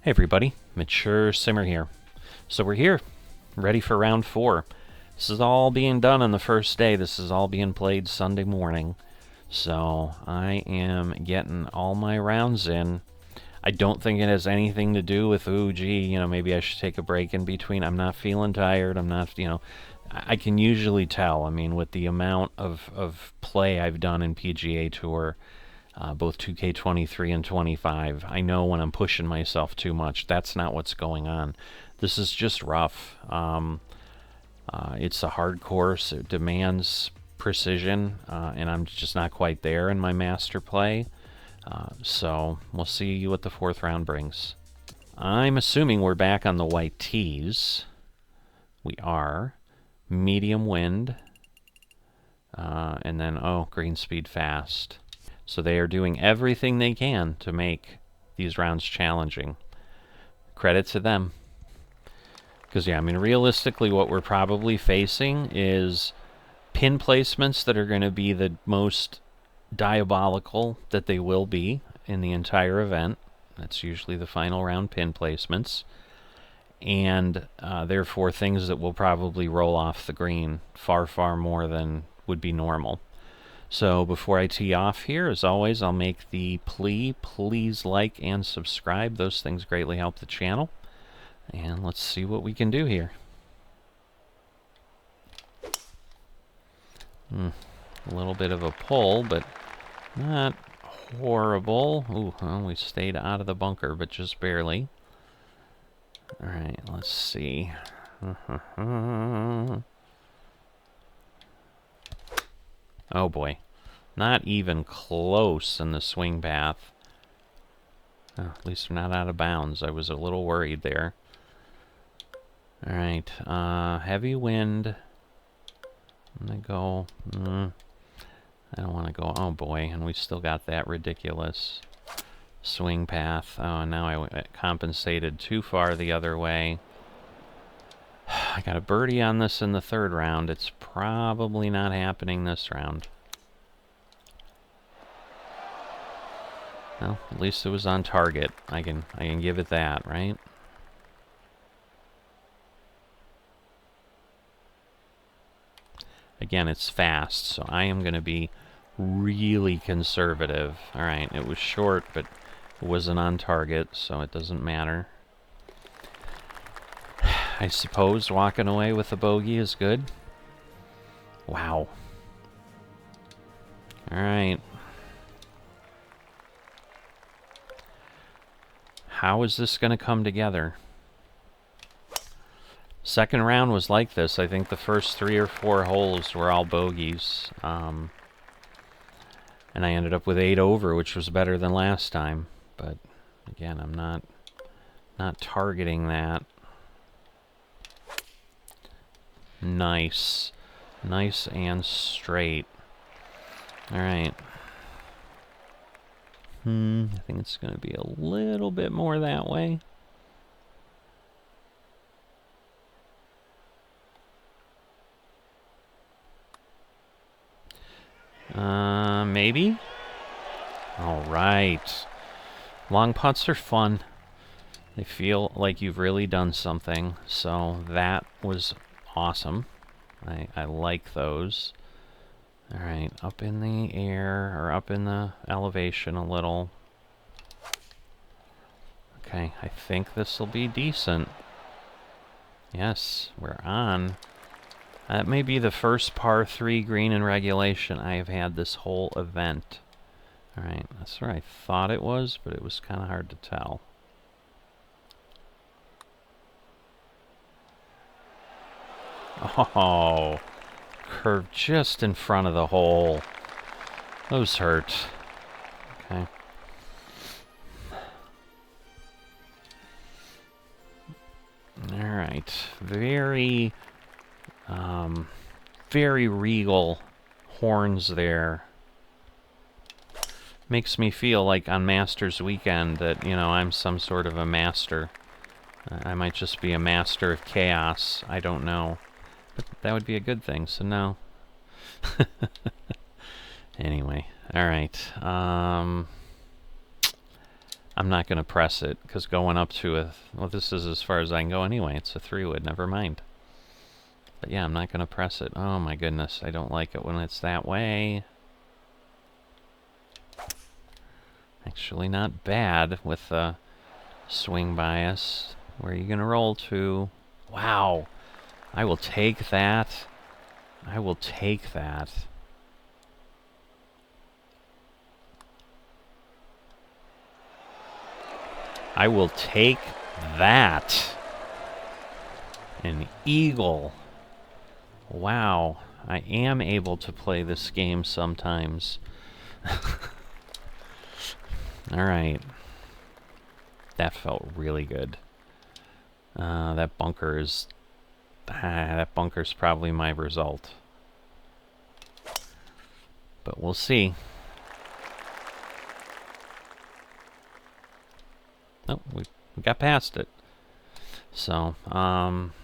Hey everybody, Mature Simmer here. So we're here, ready for round 4. This is all being done on the first day. This is all being played Sunday morning. So I am getting all my rounds in. I don't think it has anything to do with, ooh, gee, maybe I should take a break in between. I'm not feeling tired. I'm not, I can usually tell. I mean, with the amount of play I've done in PGA Tour, both 2K23 and 25. I know when I'm pushing myself too much. That's not what's going on. This is just rough. It's a hard course. It demands precision, and I'm just not quite there in my master play. So we'll see what the 4th round brings. I'm assuming we're back on the white tees. We are. Medium wind. And then, green speed fast. So they are doing everything they can to make these rounds challenging. Credit to them. Because, yeah, I mean, realistically, what we're probably facing is pin placements that are going to be the most diabolical that they will be in the entire event. That's usually the final round pin placements. And therefore, things that will probably roll off the green far, far more than would be normal. So before I tee off here, as always, I'll make the plea, please like and subscribe. Those things greatly help the channel. And let's see what we can do here. A little bit of a pull, but not horrible. Ooh, well, we stayed out of the bunker, but just barely. All right, let's see. Oh boy, not even close in the swing path. Oh, at least we're not out of bounds. I was a little worried there. Alright, heavy wind. I'm gonna go, I don't want to go, oh boy, and we still got that ridiculous swing path. Oh, now I compensated too far the other way. I got a birdie on this in the 3rd round. It's probably not happening this round. Well, at least it was on target. I can give it that, right? Again, it's fast, so I am going to be really conservative. All right, it was short, but it wasn't on target, so it doesn't matter. I suppose walking away with a bogey is good. Wow. All right. How is this going to come together? 2nd round was like this. I think the first 3 or 4 holes were all bogeys. And I ended up with 8 over, which was better than last time. But again, I'm not targeting that. Nice. Nice and straight. All right. I think it's going to be a little bit more that way. Maybe? All right. Long putts are fun. They feel like you've really done something, so that was awesome. I like those. All right, up in the air, or up in the elevation a little. Okay, I think this will be decent. Yes, we're on. That may be the first par 3 green in regulation I have had this whole event. All right, that's where I thought it was, but it was kind of hard to tell. Oh, curved just in front of the hole. Those hurt. Okay. All right. Very regal horns there. Makes me feel like on Masters weekend that, I'm some sort of a master. I might just be a master of chaos. I don't know. But that would be a good thing, so no. Anyway, all right. I'm not going to press it, because going up to a... Well, this is as far as I can go anyway. It's a 3-wood, never mind. But yeah, I'm not going to press it. Oh my goodness, I don't like it when it's that way. Actually not bad with the swing bias. Where are you going to roll to? Wow. I will take that. I will take that. I will take that. An eagle. Wow. I am able to play this game sometimes. Alright. That felt really good. That bunker is... that bunker's probably my result. But we'll see. Oh, we got past it. So, alright.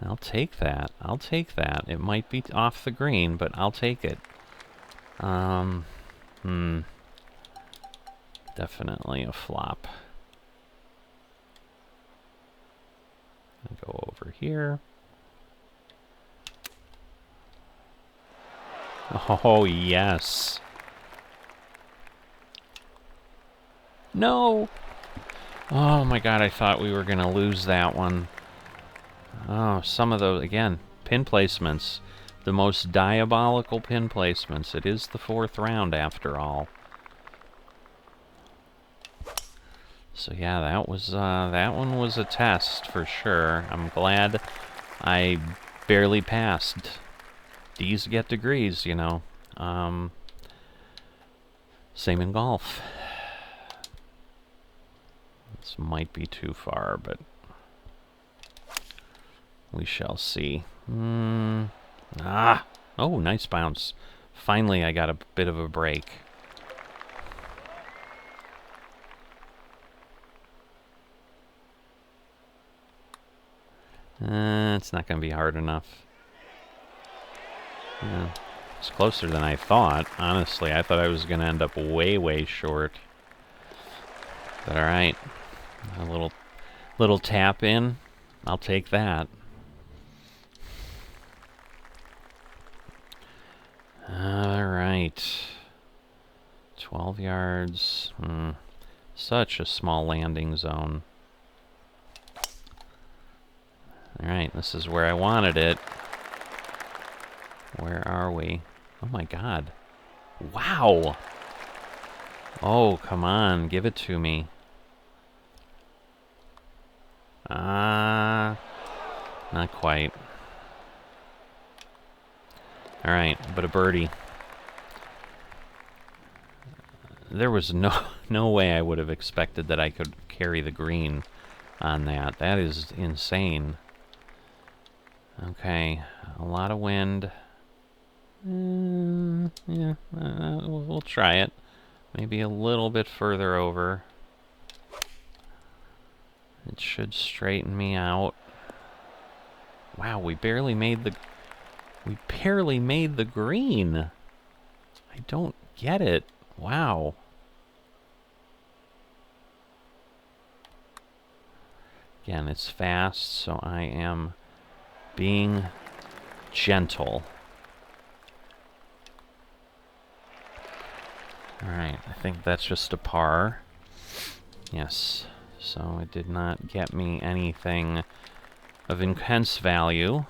I'll take that. I'll take that. It might be off the green, but I'll take it. Definitely a flop. I'll go over here. Oh, yes. No! Oh my god, I thought we were going to lose that one. Oh, some of those, again, pin placements. The most diabolical pin placements. It is the 4th round, after all. So yeah, that one was a test, for sure. I'm glad I barely passed. These get degrees, you know. Same in golf. This might be too far, but we shall see. Oh, nice bounce. Finally, I got a bit of a break. It's not going to be hard enough. Yeah, it's closer than I thought. Honestly, I thought I was going to end up way, way short. But all right, a little tap in. I'll take that. All right, 12 yards. Such a small landing zone. All right, this is where I wanted it. Where are we? Oh my god. Wow! Oh, come on, give it to me. Not quite. Alright, but a birdie. There was no way I would have expected that I could carry the green on that. That is insane. Okay, a lot of wind. Yeah, we'll try it. Maybe a little bit further over. It should straighten me out. Wow, we barely made the green. I don't get it. Wow. Again, it's fast, so I am being gentle. Alright, I think that's just a par. Yes, so it did not get me anything of intense value.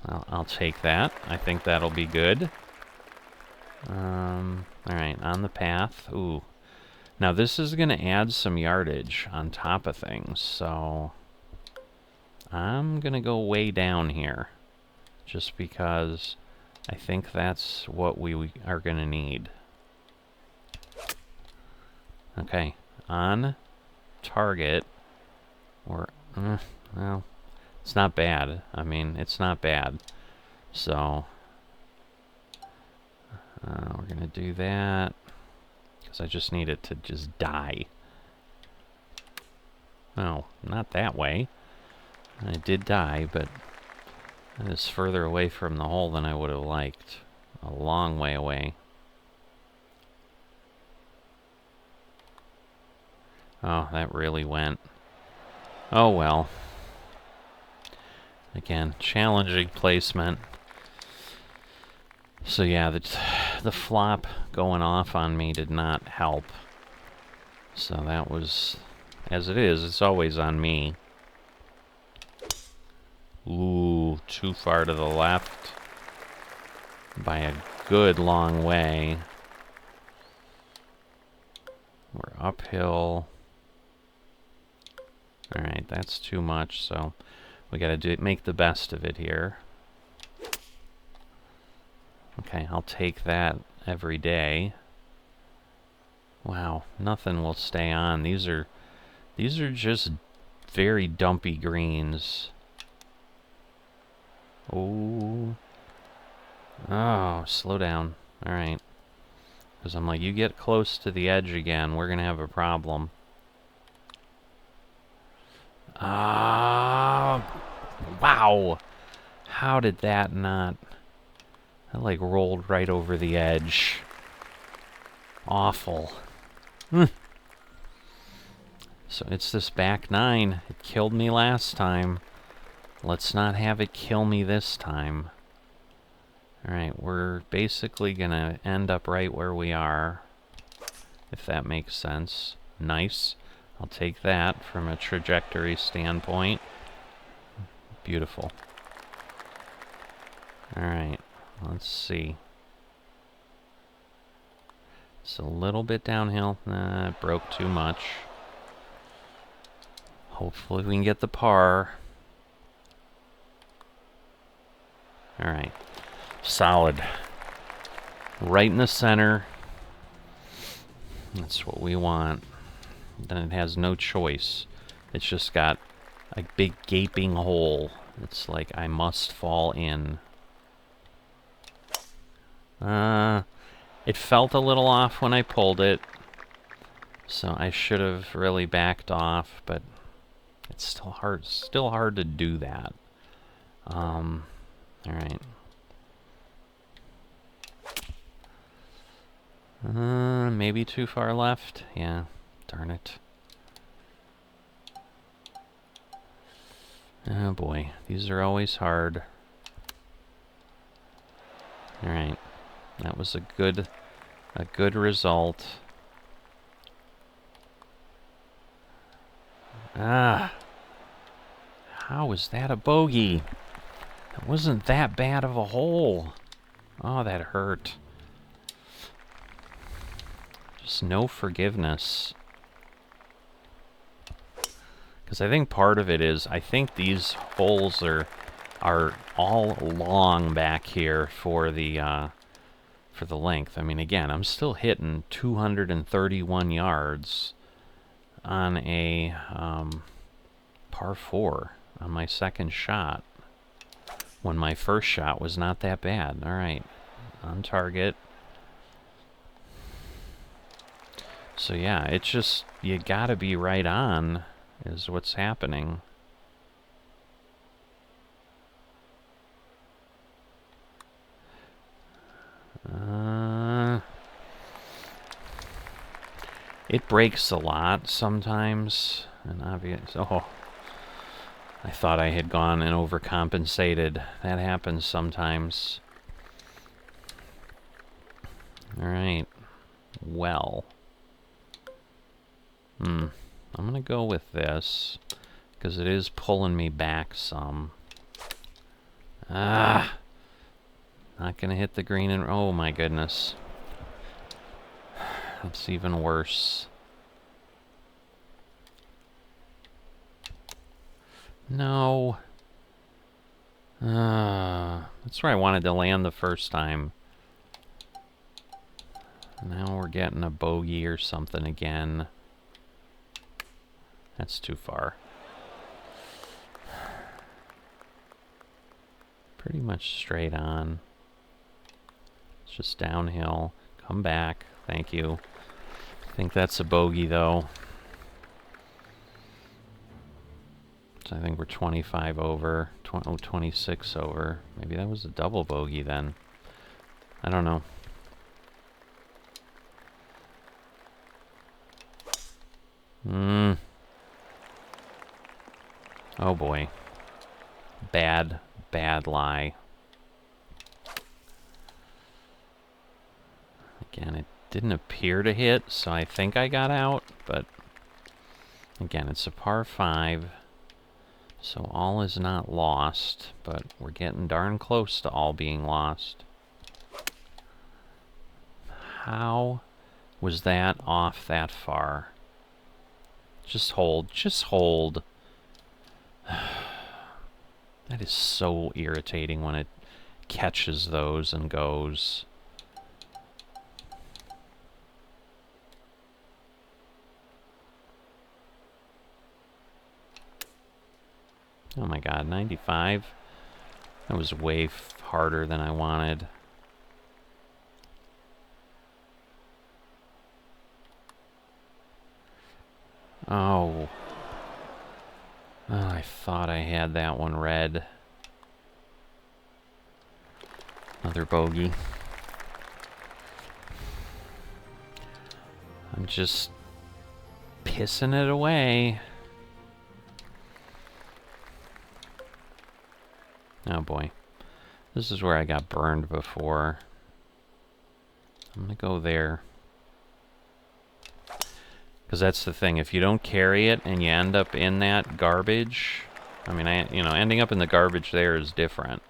I'll take that. I think that'll be good. Alright, on the path. Ooh. Now this is going to add some yardage on top of things, so I'm going to go way down here. Just because I think that's what we are going to need. Okay, on target, or, well, it's not bad. I mean, it's not bad. So, we're going to do that, because I just need it to just die. Oh, not that way. I did die, but that is further away from the hole than I would have liked. A long way away. Oh, that really went. Oh well. Again, challenging placement. So yeah, the flop going off on me did not help. So that was, as it is, it's always on me. Ooh, too far to the left. By a good long way. We're uphill. Alright, that's too much, so we gotta make the best of it here. Okay, I'll take that every day. Wow, nothing will stay on. These are just very dumpy greens. Oh. Oh, slow down. Alright. Because I'm like, you get close to the edge again, we're gonna have a problem. Ah, wow. How did that not... That like rolled right over the edge. Awful. So it's this back nine. It killed me last time. Let's not have it kill me this time. Alright, we're basically gonna end up right where we are. If that makes sense. Nice. I'll take that from a trajectory standpoint. Beautiful. Alright, let's see. It's a little bit downhill. Nah, it broke too much. Hopefully we can get the par. Alright. Solid. Right in the center. That's what we want. Then it has no choice. It's just got a big gaping hole. It's like I must fall in. It felt a little off when I pulled it. So I should have really backed off, but it's still hard to do that. Alright. Maybe too far left? Yeah, darn it. Oh boy, these are always hard. Alright, that was a good result. Ah, how is that a bogey? It wasn't that bad of a hole. Oh, that hurt. Just no forgiveness. Because I think part of it is, I think these holes are all long back here for the length. I mean, again, I'm still hitting 231 yards on a par 4 on my second shot, when my first shot was not that bad. All right, on target. So yeah, it's just, you gotta be right on, is what's happening. It breaks a lot sometimes, and obvious. Oh, I thought I had gone and overcompensated. That happens sometimes. All right. Well. I'm gonna go with this, because it is pulling me back some. Ah! Not gonna hit the green and... Oh my goodness. It's even worse. No. That's where I wanted to land the first time. Now we're getting a bogey or something again. That's too far. Pretty much straight on. It's just downhill. Come back. Thank you. I think that's a bogey, though. So I think we're 25 over, 26 over. Maybe that was a double bogey then. I don't know. Oh boy. Bad, bad lie. Again, it didn't appear to hit, so I think I got out, but again, it's a par 5, so all is not lost, but we're getting darn close to all being lost. How was that off that far? Just hold, just hold. That is so irritating when it catches those and goes. Oh my god, 95? That was way harder than I wanted. Oh. Oh, I thought I had that one red. Another bogey. I'm just pissing it away. Oh boy. This is where I got burned before. I'm gonna go there. Because that's the thing, if you don't carry it and you end up in that garbage, I mean, ending up in the garbage there is different.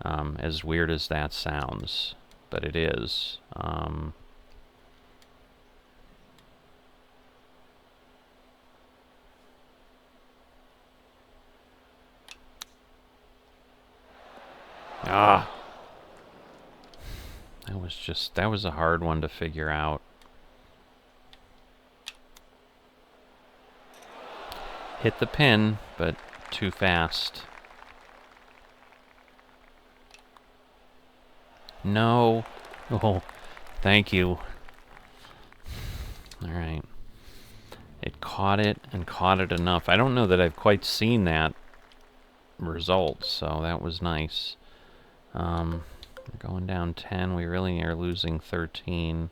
As weird as that sounds, but it is. That was a hard one to figure out. Hit the pin, but too fast. No. Oh, thank you. Alright. It caught it and caught it enough. I don't know that I've quite seen that result, so that was nice. We're going down 10. We really are losing 13.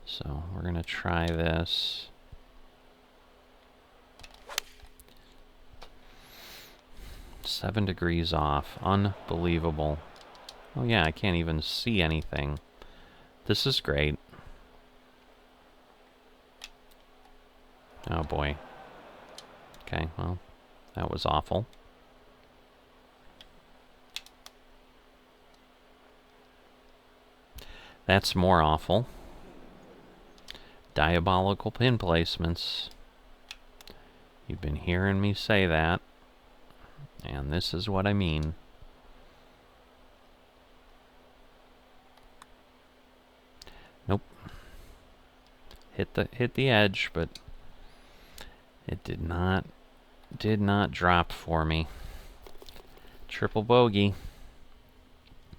So we're going to try this. Seven degrees off. Unbelievable. Oh yeah, I can't even see anything. This is great. Oh boy. Okay, well, that was awful. That's more awful. Diabolical pin placements. You've been hearing me say that. And this is what I mean. Nope. Hit the edge, but it did not drop for me. Triple bogey.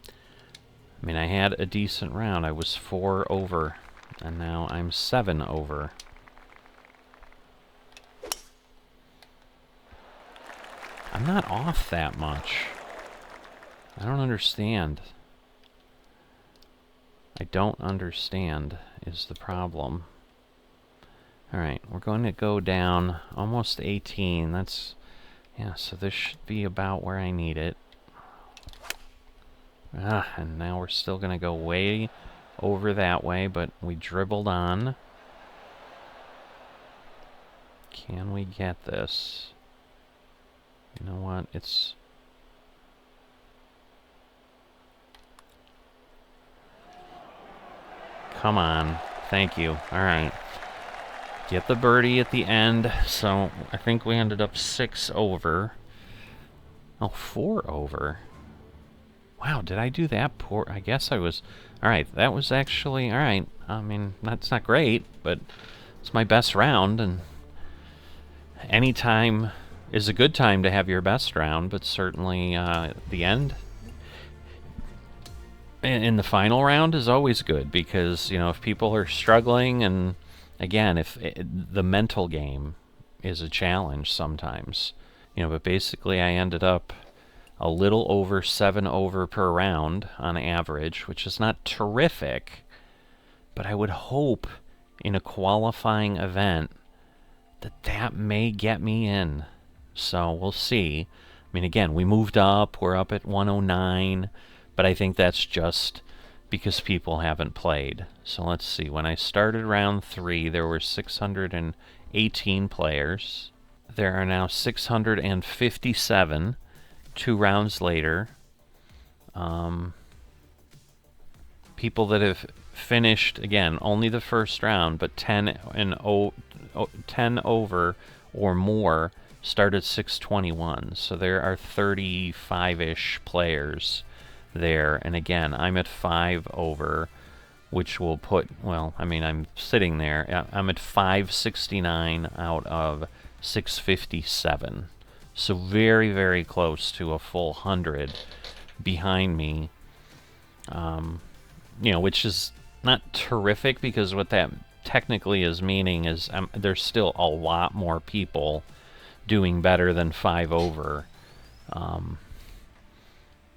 I mean, I had a decent round. I was 4 over, and now I'm 7 over. I'm not off that much. I don't understand. I don't understand is the problem. Alright, we're going to go down almost 18. That's, yeah, so this should be about where I need it. And now we're still going to go way over that way, but we dribbled on. Can we get this? You know what? It's... Come on. Thank you. Alright. Get the birdie at the end. So, I think we ended up 6 over. Oh, 4 over. Wow, did I do that poor? I guess I was... Alright, that was actually... Alright, I mean, that's not great, but it's my best round, and any time is a good time to have your best round, but certainly the end in the final round is always good, because, you know, if people are struggling, and again, if the mental game, is a challenge sometimes. You know, but basically I ended up a little over 7 over per round on average, which is not terrific, but I would hope in a qualifying event that may get me in. So we'll see. I mean, again, we moved up. We're up at 109, but I think that's just because people haven't played. So let's see. When I started round 3, there were 618 players. There are now 657 2 rounds later. People that have finished, again, only the first round, but 10 over or more start at 621. So there are 35-ish players there. And again, I'm at 5 over, which will put, well, I mean, I'm sitting there. I'm at 569 out of 657. So very, very close to a full 100 behind me. You know, which is not terrific, because what that technically is meaning is there's still a lot more people doing better than 5 over.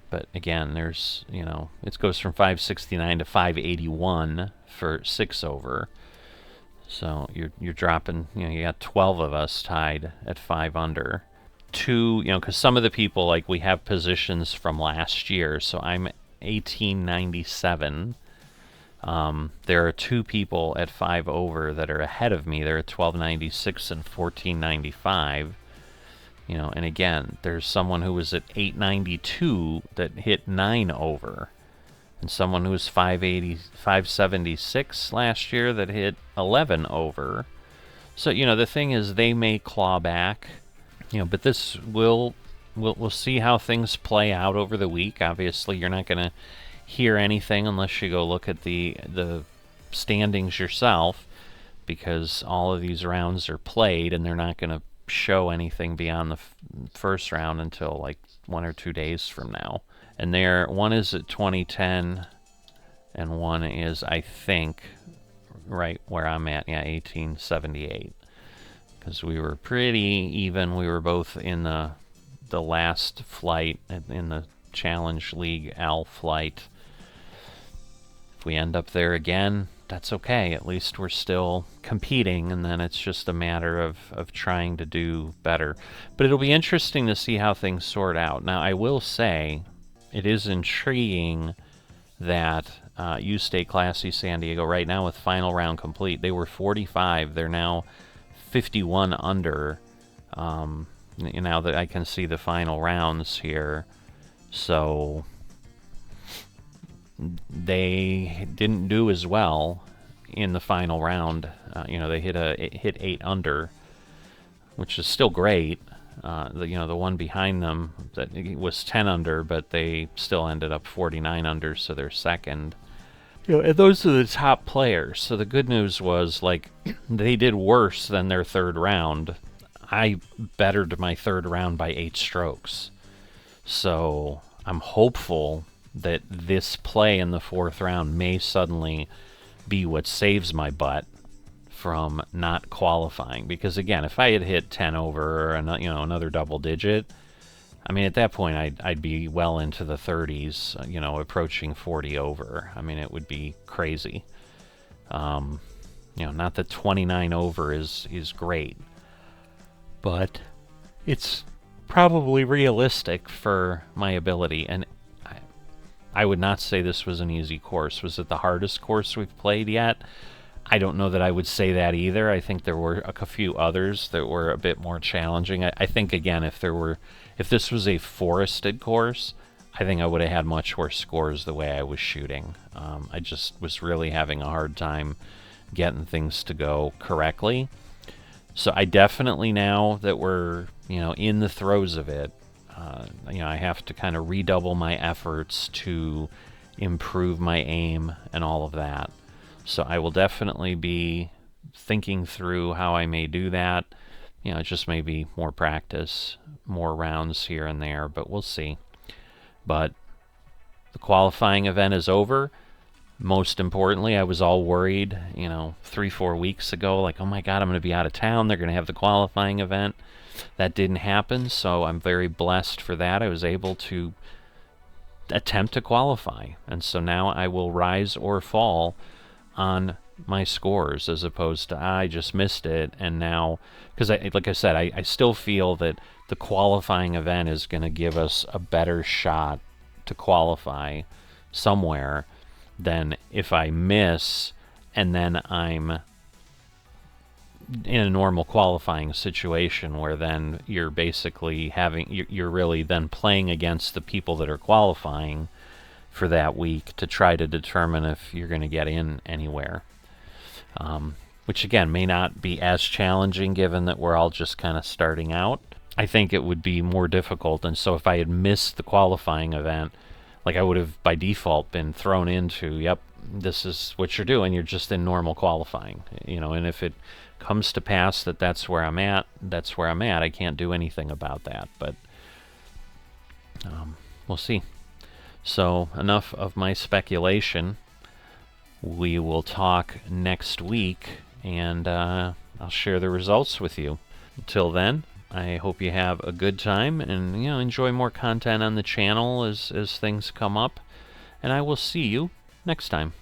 But again, there's, you know, it goes from 569 to 581 for 6 over. So you're dropping, you know, you got 12 of us tied at 5 under. 2, you know, because some of the people, like, we have positions from last year, so I'm 1897. There are 2 people at 5 over that are ahead of me. They're at 1296 and 1495. You know, and again, there's someone who was at 892 that hit 9 over, and someone who was 576 last year that hit 11 over. So, you know, the thing is, they may claw back, you know, but this we'll see how things play out over the week. Obviously, you're not going to hear anything unless you go look at the standings yourself, because all of these rounds are played, and they're not going to show anything beyond the first round until like 1 or 2 days from now. And one is at 2010, and one is, I think, right where I'm at, yeah, 1878. Because we were pretty even. We were both in the last flight, in the Challenge League L flight. If we end up there again, that's okay. At least we're still competing, and then it's just a matter of trying to do better. But it'll be interesting to see how things sort out. Now, I will say, it is intriguing that You Stay Classy San Diego, right now with final round complete, they were 45. They're now 51 under. Now that I can see the final rounds here. So they didn't do as well in the final round. You know, they hit 8 under, which is still great. The one behind them that was 10 under, but they still ended up 49 under, so they're second. You know, and those are the top players. So the good news was, like, they did worse than their third round. I bettered my third round by 8 strokes. So I'm hopeful that this play in the fourth round may suddenly be what saves my butt from not qualifying. Because again, if I had hit 10 over, or another double digit, I mean, at that point I'd be well into the 30s, approaching 40 over. I mean, it would be crazy. Not that 29 over is great, but it's probably realistic for my ability. And I would not say this was an easy course. Was it the hardest course we've played yet? I don't know that I would say that either. I think there were a few others that were a bit more challenging. I think, again, if this was a forested course, I think I would have had much worse scores the way I was shooting. I just was really having a hard time getting things to go correctly. So I definitely, now that we're in the throes of it, I have to kind of redouble my efforts to improve my aim and all of that. So I will definitely be thinking through how I may do that. Just maybe more practice, more rounds here and there, but we'll see. But the qualifying event is over. Most importantly, I was all worried, 3-4 weeks ago, like, oh my God, I'm going to be out of town. They're going to have the qualifying event. That didn't happen, so I'm very blessed for that. I was able to attempt to qualify, and so now I will rise or fall on my scores, as opposed to I just missed it, and now, because like I said, I still feel that the qualifying event is going to give us a better shot to qualify somewhere than if I miss and then I'm in a normal qualifying situation, where then you're basically you're really then playing against the people that are qualifying for that week to try to determine if you're going to get in anywhere. Which again may not be as challenging, given that we're all just kind of starting out. I think it would be more difficult, and so if I had missed the qualifying event, like, I would have by default been thrown into, yep, this is what you're doing, you're just in normal qualifying, and if it comes to pass that that's where I'm at, that's where I'm at. I can't do anything about that, but we'll see. So enough of my speculation. We will talk next week, and I'll share the results with you. Until then, I hope you have a good time and enjoy more content on the channel as things come up, and I will see you next time.